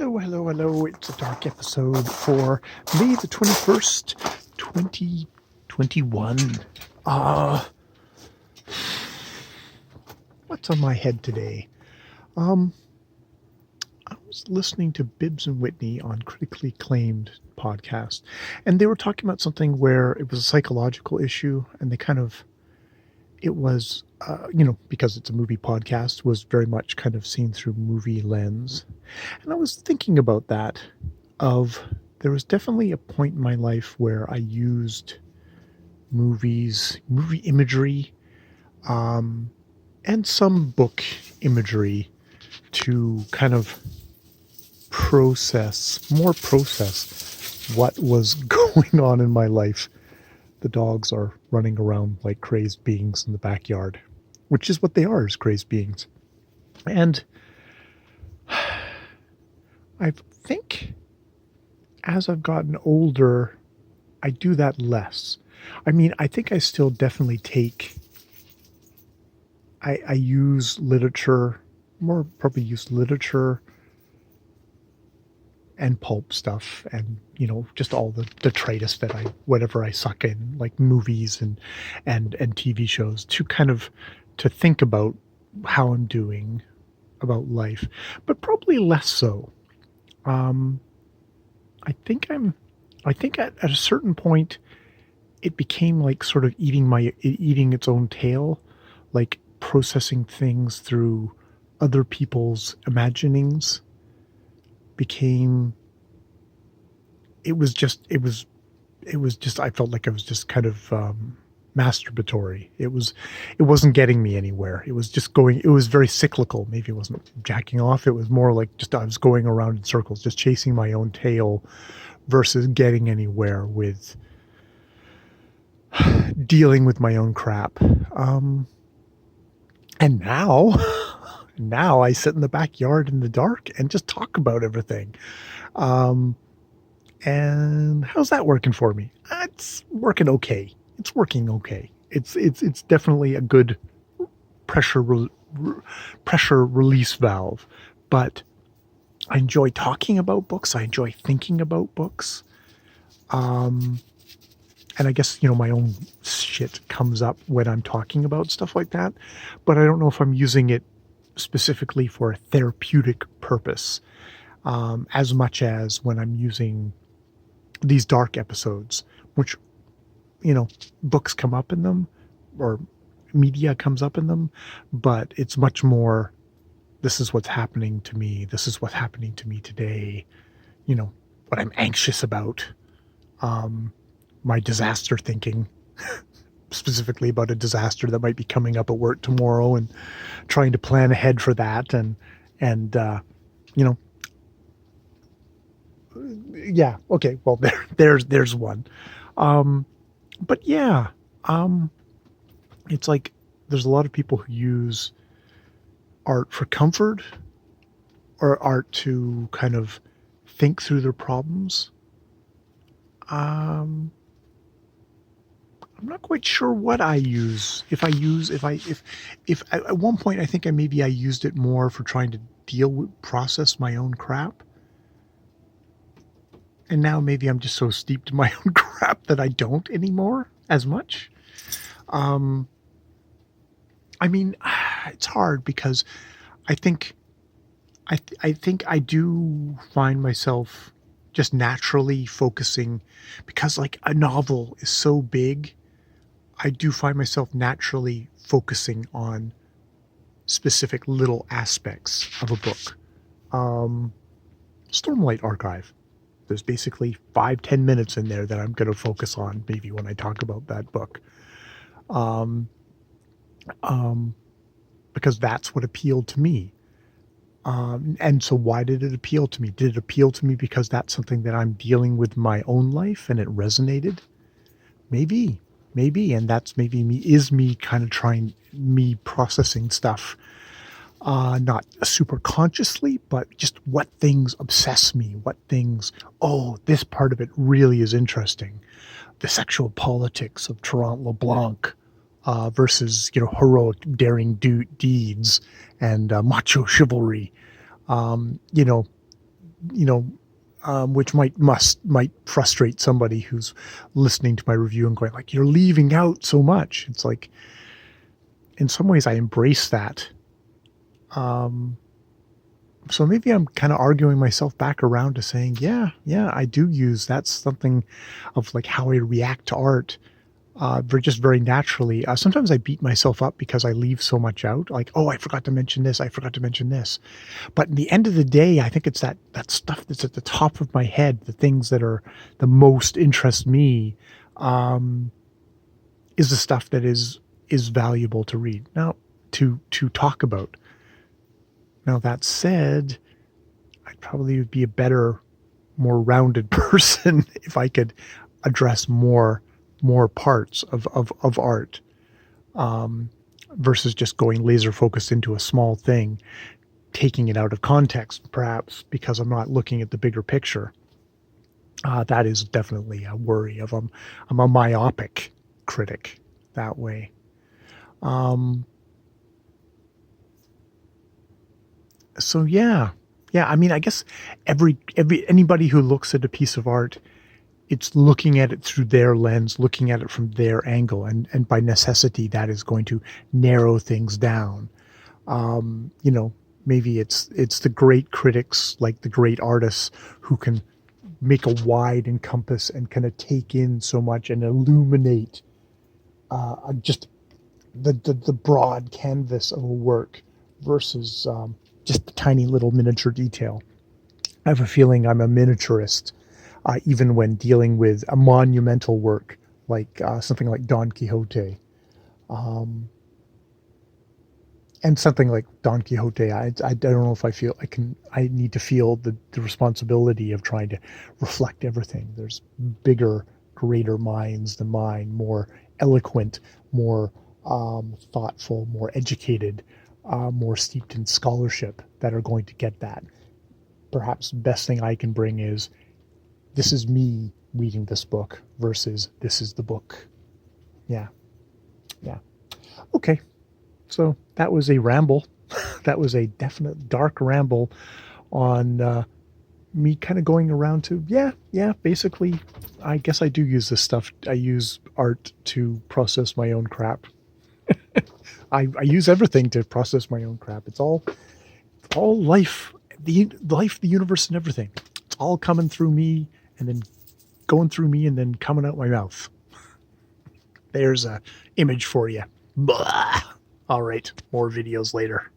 Hello, hello, hello. It's a dark episode for May the 21st, 2021. Uh, what's on my head today? I was listening to Bibbs and Whitney on Critically Acclaimed podcast, and they were talking about something where it was a psychological issue, and it was, because it's a movie podcast, was very much kind of seen through movie lens. And I was thinking about that there was definitely a point in my life where I used movie imagery, and some book imagery to kind of process what was going on in my life. The dogs are running around like crazed beings in the backyard, which is what they are, is crazed beings. And I think as I've gotten older, I do that less. I mean, I think I still definitely I use literature, probably use literature and pulp stuff and, just all the detritus that whatever I suck in, like movies and TV shows to to think about how I'm doing about life, but probably less so. I think at a certain point, it became like sort of eating its own tail, like processing things through other people's imaginings I felt like it was just kind of masturbatory. It wasn't getting me anywhere. It was very cyclical. Maybe it wasn't jacking off. It was more like just I was going around in circles, just chasing my own tail versus getting anywhere with dealing with my own crap. And now I sit in the backyard in the dark and just talk about everything. And how's that working for me? It's working okay. It's working okay. It's definitely a good pressure release valve. But I enjoy talking about books. I enjoy thinking about books. And I guess, my own shit comes up when I'm talking about stuff like that. But I don't know if I'm using it specifically for a therapeutic purpose, as much as when I'm using these dark episodes, which, books come up in them or media comes up in them, but it's much more, this is what's happening to me. This is what's happening to me today. What I'm anxious about, my disaster thinking, specifically about a disaster that might be coming up at work tomorrow and trying to plan ahead for that. Yeah. Okay. Well, there's one. But yeah, it's like there's a lot of people who use art for comfort or art to kind of think through their problems. I'm not quite sure what I use. If at one point I think I used it more for trying to process my own crap. And now maybe I'm just so steeped in my own crap that I don't anymore as much. I mean, it's hard because I think I do find myself just naturally focusing, because like a novel is so big, I do find myself naturally focusing on specific little aspects of a book. Stormlight Archive. There's basically 5-10 minutes in there that I'm going to focus on maybe when I talk about that book. Because that's what appealed to me. And so why did it appeal to me? Did it appeal to me because that's something that I'm dealing with my own life and it resonated? Maybe. And that's maybe me kind of processing stuff, not super consciously, but just what things obsess me, this part of it really is interesting. The sexual politics of Tarrant LeBlanc, versus, heroic daring deeds and macho chivalry. you know, which might frustrate somebody who's listening to my review and going like, "You're leaving out so much." It's like, in some ways, I embrace that. Um, so maybe I'm kind of arguing myself back around to saying, yeah, I do use that's something of like how I react to art, just very naturally. Sometimes I beat myself up because I leave so much out. Like, oh, I forgot to mention this. I forgot to mention this. But in the end of the day, I think it's that stuff that's at the top of my head, the things that are the most interest me, um, is the stuff that is valuable to read. Now, to talk about. Now that said, I'd probably be a better, more rounded person if I could address more parts of art, um, versus just going laser focused into a small thing, taking it out of context, perhaps because I'm not looking at the bigger picture. That is definitely a worry of I'm a myopic critic that way. Um, so yeah. I mean, I guess every anybody who looks at a piece of art, it's looking at it through their lens, looking at it from their angle, and by necessity, that is going to narrow things down. You know, maybe it's the great critics, like the great artists, who can make a wide encompass and kind of take in so much and illuminate just the broad canvas of a work versus just the tiny little miniature detail. I have a feeling I'm a miniaturist, even when dealing with a monumental work like something like Don Quixote. Um, and something like Don Quixote, I don't know if I need to feel the responsibility of trying to reflect everything. There's bigger, greater minds than mine, more eloquent, more thoughtful, more educated, more steeped in scholarship that are going to get that. Perhaps the best thing I can bring is this is me reading this book versus this is the book. Yeah. Yeah. Okay. So that was a ramble. That was a definite dark ramble on me kind of going around to, basically, I guess I do use this stuff. I use art to process my own crap. I use everything to process my own crap. It's all life, the universe, and everything. It's all coming through me and then going through me and then coming out my mouth. There's a image for you. Blah. All right, more videos later.